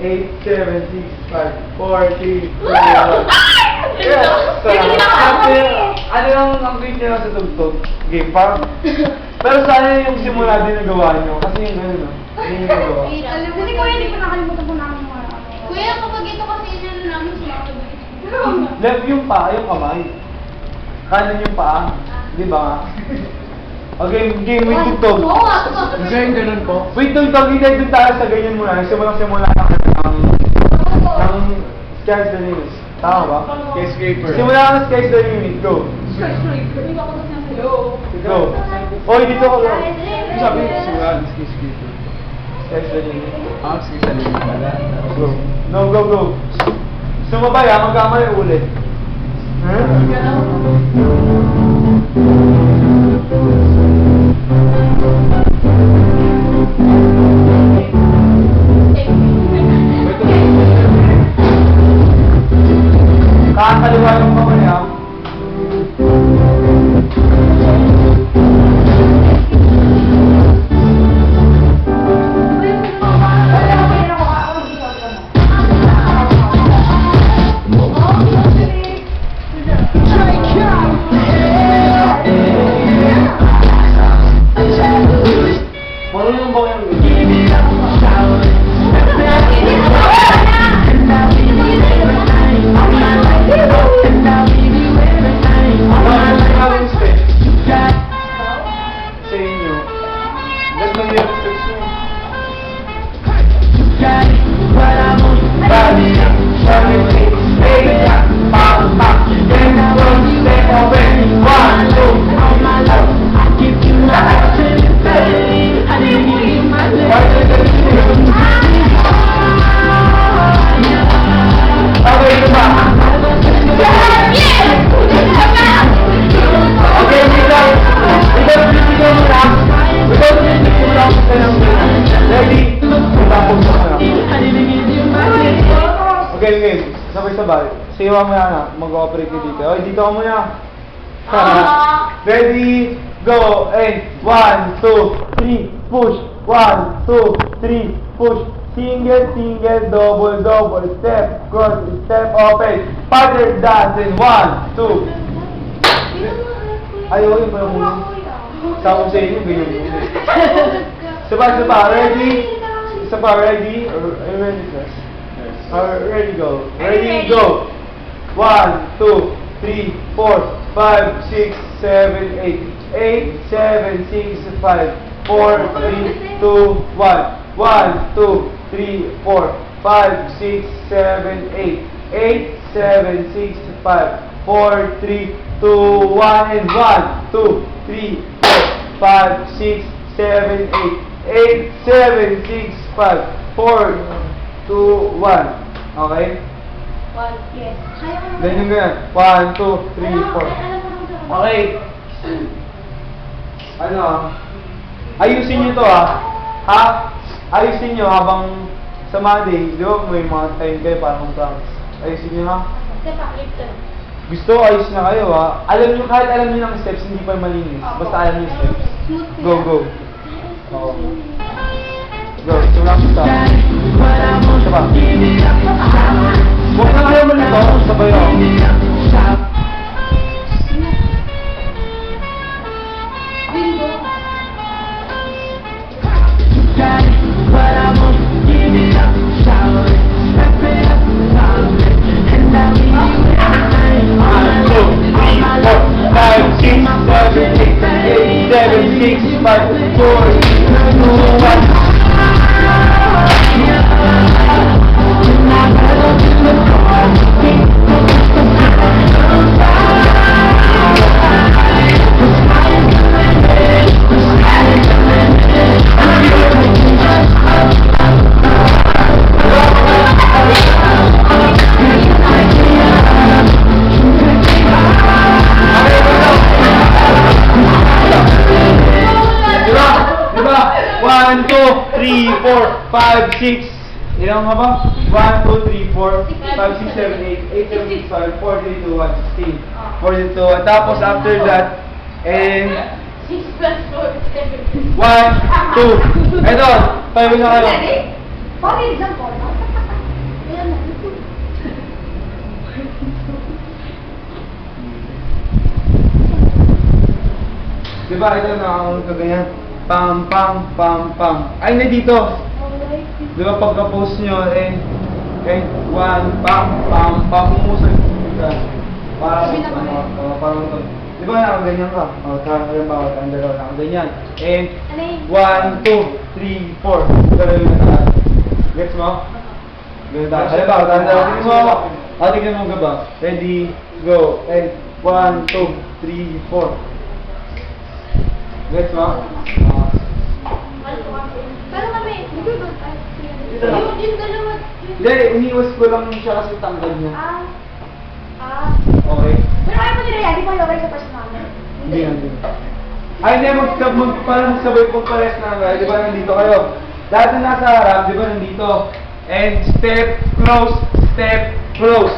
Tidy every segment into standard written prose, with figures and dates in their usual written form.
7, 6, 5, 4, 3, 2, 1. Ano ang grade nyo sa tugtog? Game pa? Pero sana yung simula din nagawa nyo. Kasi yung gano'n, no? Yung nagawa. Hindi ko hindi ko nakalimutan ko namin mga ano. Kuya, kapag ito kasi yun namin sumakot. Left yung paa, yung kamay. Kanan yung paa. Di ba nga? Okay, game with tugtog. Oo, ako. Game ganun po. Wait, tugtog. Hindi dun tayo sa ganyan muna. Simula ka ng Sky's the Limit. Tama ba? Skyscraper. Simula ka ng Sky's the Limit. Go. Go. Oy, dito ka. Go. Sabi, simula, skyscraper. Sky's the Limit. Skyscraper pala. Go. No, go, go. Sumabay ha, magkamali ulit. Kakaliwa yung kamay ha. Marunong ba yung sa inyo, gandang yung steps nyo. Okay, ito ba? Okay, dito. Without music mo lang. Without music mo lang. Ready? Tapos mo na. Okay, okay. Sabay-sabay. Sayawa mo na. Mag-ooperate ka dito. Okay, dito ka muna. Ready? Go! And 1, 2, 3, push. 1, 2, 3, push. Single, single, double, double. Step, cross, step, open. Pattern dance in 1, 2. Ayaw yun pala muna. Sabi sa inyo, ganyan muna. Saba, ready? Saba, ready? Are you ready, sir? Yes. Ready, go. Ready, go. 1, 2, 3, 4, 5, 6, 7, 8. 8, 7, 6, 5, 4, 3, 2, 1. 1, 2, 3, 4, 5, 6, 7, 8. 8, 7, 6, 5, 4, 3, 2, 1, and 1, 2, 3, 4, 5, 6, 7, 8. 8, 7, 6, 5, 4, 2, 1. Okay? Yes. Ganyan ganyan. 1, 2, 3, 4. Okay. Ano ayusin nyo to ha? Ayusin nyo habang sa Monday, di ba may mga time kayo para mag-practice. Ayusin nyo ha? Gusto ko ayos na kayo ha? Alam nyo, kahit alam nyo ng steps, hindi pa malinis. Basta alam nyo yung steps. Go, go. Oo. Go, simula ko sa isa pa. Huwag na kayo malito, sabay ako. One, two, three, four, five, six. Ilang nga ba? 1, 2, 3, 4, 5, 6, 7, 8, 8, 7, 6, 5, 4, 3, 2, 1, 16. 4, 2, 1. Tapos after that, and 6 plus 4, 7. 1, 2. Ito, 5 na kayo. For example, ba ito nakakamulog ka ganyan? Pam, pam, pam, pam. Ay, na dito. Di ba pagka-post nyo, one, pam, pam, pam, umusag. Parang ito. Di ba nakaganyan ka? O, halimbawa, ang dalawa nakaganyan. And, 1, 2, 3, 4. Galawin na tayo. Gets mo? Ganyan tayo. Halimbawa, tingnan mo ako. Tingnan mo ka ba? Ready, go. And, 1, 2, 3, 4. Gets mo? Pero kami, hindi ba? Yung dalawa. Hindi, iniwas ko lang siya kasi tanggal niya. Okay? Pero ayaw mo nila yan, di mo ilagay sa personal. Hindi yan din. Ay, hindi, parang sabay pong pares na nga. Di ba nandito kayo? Lahat na nasa harap, di ba nandito? And step close.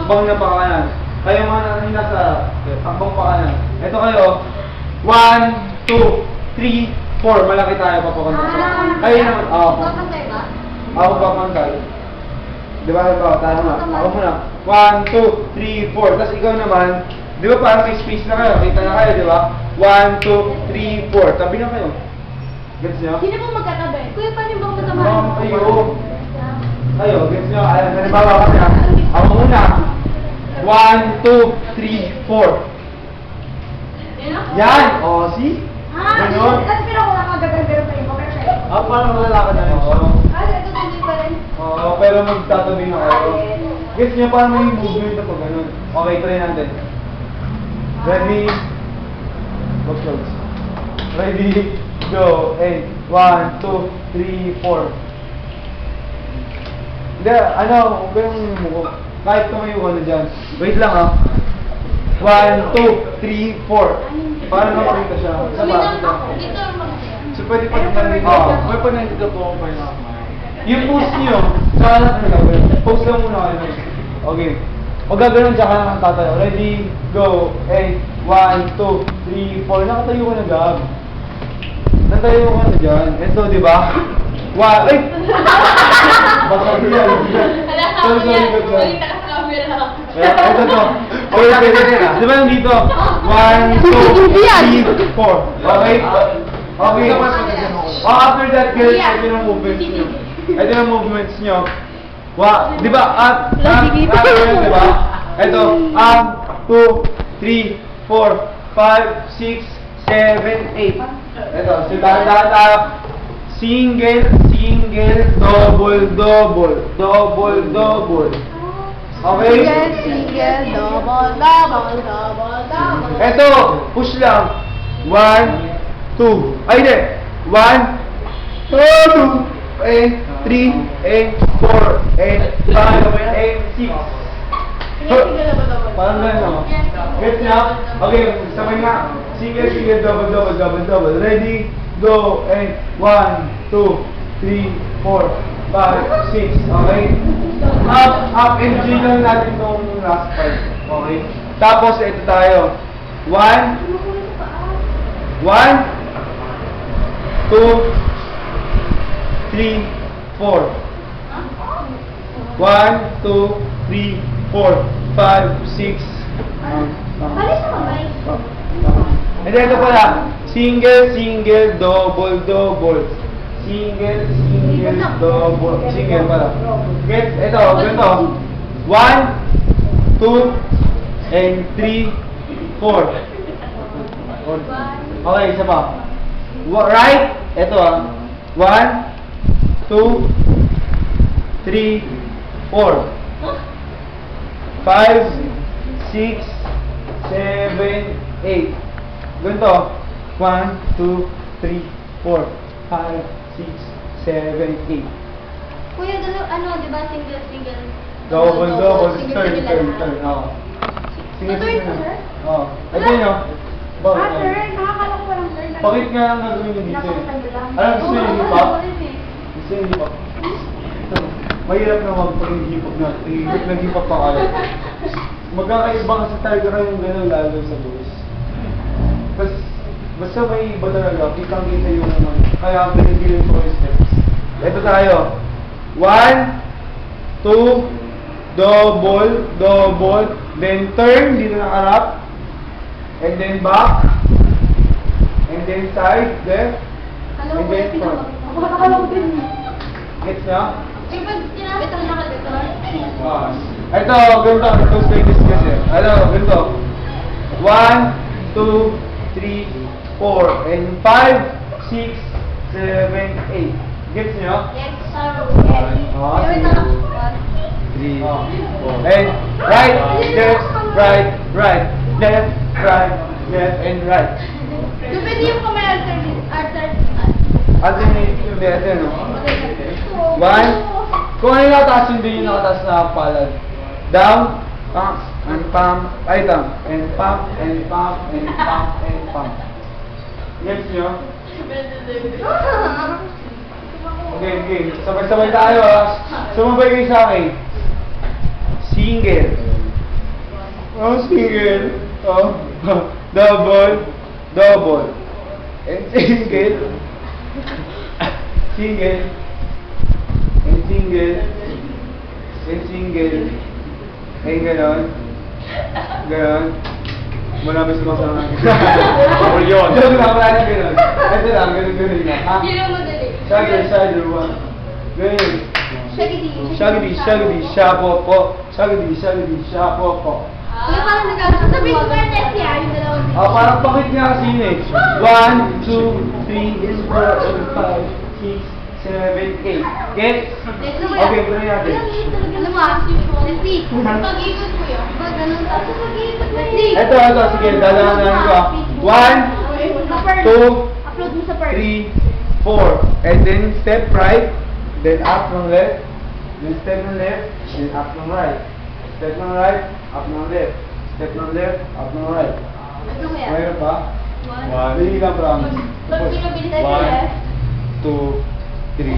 Bang na pa kanan. Kayo mga nasa harap. Ambang pa kanan. Ito kayo. 1, 2, 3, 4. Malaki tayo papakunta. Kayo naman. Papantay ba? Ako papantay. Di ba? Tayo na. Ako muna. 1, 2, 3, 4. Tapos ikaw naman, di ba parang may space na kayo? Kita na kayo, di ba? 1, 2, 3, 4. Tabi na kayo. Gets nyo? Sino po magkatabi? Kuya, paano yung bang matamahan? Kayo, gets nyo? Halimbawa kasi ha. Ako muna. 1, 2, 3, 4. Yan! O, see? Ganon. Tapos pero kung nakagagagaro pa yung poker siya. Parang lalakad na rin. Ito tuloy pa rin. Oo, pero magtatabi na kayo. Gets nyo, parang may movement na pag ganun. Okay, try natin. Ready? Go close. Ready? Go. And 1, 2, 3, 4. Hindi, huwag kayong mumuko. Kahit tumayo ka na dyan. Wait lang 1, 2, 3, 4. Para makita siya. Isa pa. Dito mag-share. So, pwede pa rin nandito. Oo. May pa nandito po ako kayo. Yung post nyo, saka lang ano gagawin. Post lang muna kayo. Okay. Huwag gagawin dyan ka lang ang tatayo. Ready, go. 8, 1, 2, 3, 4. Nakatayo ka na, Gab. Natayo ka na dyan. Ito, di ba? Ay! Baka yan. Hala, Sorry, ako yan. good job. Ulit na camera. Ito to. Okay, pwede. Di ba yung dito? 1, 2, 3, 4. Okay? Okay. After that, guys, ito yung movements nyo. Ito yung movements nyo. Di ba? Di ba? Ito. 2, 3, 4, 5, 6, 7, 8. Ito. So, dahan-dahan. Single, double, double. Okay? Single, double. Eto, push lang. 1, 2. Ay, hindi. 1, 2, and 3, and 4, and 5, and 6. Parang gano'n, no? Get niya? Okay, sabay nga. Single, double. Ready? Go, and 1, 2, 3, 4, 5, 6. Okay? Up and G lang natin itong last part. Okay? Tapos, ito tayo. 1, 2, 3, 4. 1, 2, 3, 4, 5, 6. Bali sa kamay. And then ito pala. Single, double. Single, double. Single pala. Get, ito, ganito. 1, 2, and 3, 4. Okay, isa pa. Right? Ito 1, 2, 3, 4. 5, 6, 7, 8. Ganito. 1, 2, 3, 4, 5, 6, 7, 8. Kuya, di ba single? Double. Single Turn. lahat. Oo. Tutuin ko, sir? Oo. Ito yun, oh. Bakit? Sir, nakakala ko walang turn. Bakit nga lang gagawin nyo dito eh? Nakakatabi lang. Alam, gusto nyo yung hip-hop? eh. Gusto nyo yung hip-hop? Ito, mahirap naman pag yung hip-hop na. Nag-hip-hop pa kayo. Magkakaiba kasi talaga yung gano'n lalo sa boys. Basta may iba talaga, kitang-kita yung kaya pinagilin ko yung steps. Ito tayo. 1, 2, double, then turn, dito nakaharap, and then back, And then side, left. Alam And mo, then pinaka- front. Ako nakakalaw din. Gets nyo? Ito na nakagator. Ito, ganito. Ito, straight is kasi. Ano, ganito. 1, 2, 3, 4, and 5, 6, 7, 8. Gets nyo? Yes, sir. Ah, Wait sige. lang. 3, 4. And right, left, right, right, left, right, left, and right. So, pwede yung kamay alternate. Alternate yung letter, no? 1. Kung ano yung nakataas, hindi yung nakataas na palad. Down, pump, and pump, ay down, and pump, and pump, and pump, and pump. Gets nyo? Okay, okay. Sabay-sabay tayo, ha? Sumabay kayo sa akin. Single. Oh, single. Oh, double, double. And single. Single. And single. And single. And ganon. Ganon. Marami sumasama. Bawal yun. Joke lang, wala na ganon. Ito lang, ganon lang. Ha? Yun ang madali. Shoulder, one. Ganon. Shaggy, shaggy, shapo, shaggy, shaggy, shapo. Kaya parang nagkakaroon. Sabi ko kaya test yan, yung dalawang Ah, parang pakit nga kasi yun eh. 1, 2, 3, 4, 5, 6, 7, 8. Get? Okay, pwede natin. Alam mo, Leslie, pag-ikot ko yun. Pag ganun tapos pag-ikot mo yun. Ito, sige, dalahan ko ah. 1, 2, Upload mo sa first. 3, 4. And then step right, then up ng left, then step ng left, then up ng right. Step ng right, up ng left. Step ng left, up ng right. Ano kaya? Mayroon pa? One. Dali lang, promise. Pag pinabilis ko 1, 2, 3.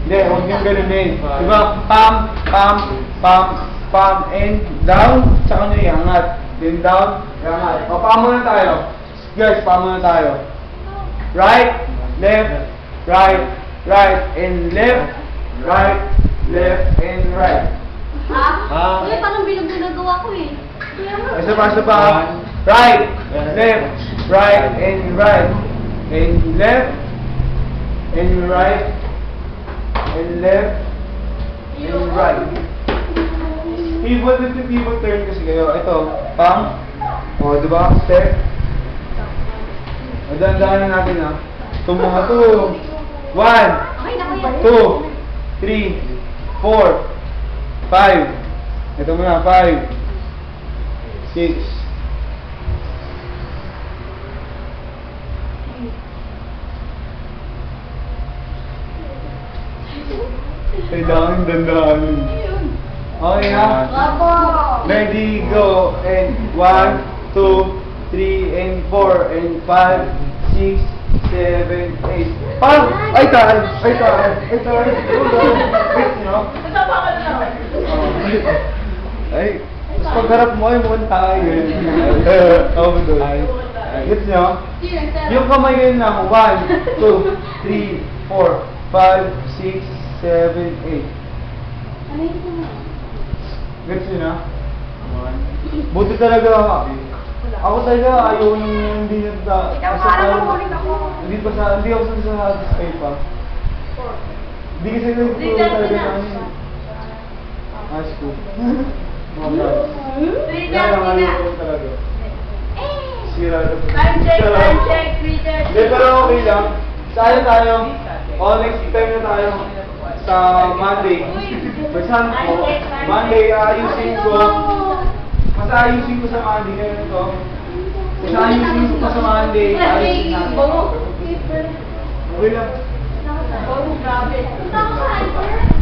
Hindi, huwag niyong ganun din. Diba? Pam, pam, pam, pam, and down, tsaka nyo iangat. Then down, iangat. O, pam muna tayo. Guys, pam muna tayo. Right, left, right, right, and left, right, left, and right. Ha? Uy, parang bilang ginagawa ko eh. Isa pa. Right, left, right, and right. And left, and right, and left, and right. Pivot with the pivot turn kasi kayo. Ito, pam. O, diba? Step. O, dahan-dahanin natin ha. Itong mga to. 1, Okay na ko yan. 2, 3, 4, 5. Ito muna, 5, 6. Kailangan dandahanin. Okay ha? Bravo! Ready, go. And 1, 2, 3, and 4, and 5, 6, 7, 8. Pam! Ay, tahan! Ay, tahan! Ay, tahan! Wait, no? Ay, tapos pagharap mo ay mukhang tayo. Oh, doon. Gets nyo? Sino nagtara? Yung kamay ngayon lang, 1, 2, 3, 4, 5, 6, 7, 8. Ano yung sino? Gets nyo na? Buti talaga, ako talaga ayaw nung hindi na Ikaw parang mamulit ako. hindi ako sa Skype pa. Hindi kasi nagturo talaga na ano. High school. Mga guys. Kaya lang ayaw ko talaga. Sira. Time check, reader. Hindi, pero okay lang. Saan tayo? O, next time na tayo sa Monday. For example, Monday, ayusin ko. Mas ayusin ko sa Monday ngayon ito. Mas ayusin ko pa sa Monday. Ayusin natin. Bongo. Okay lang. Bongo, grabe. Punta ako sa hyper.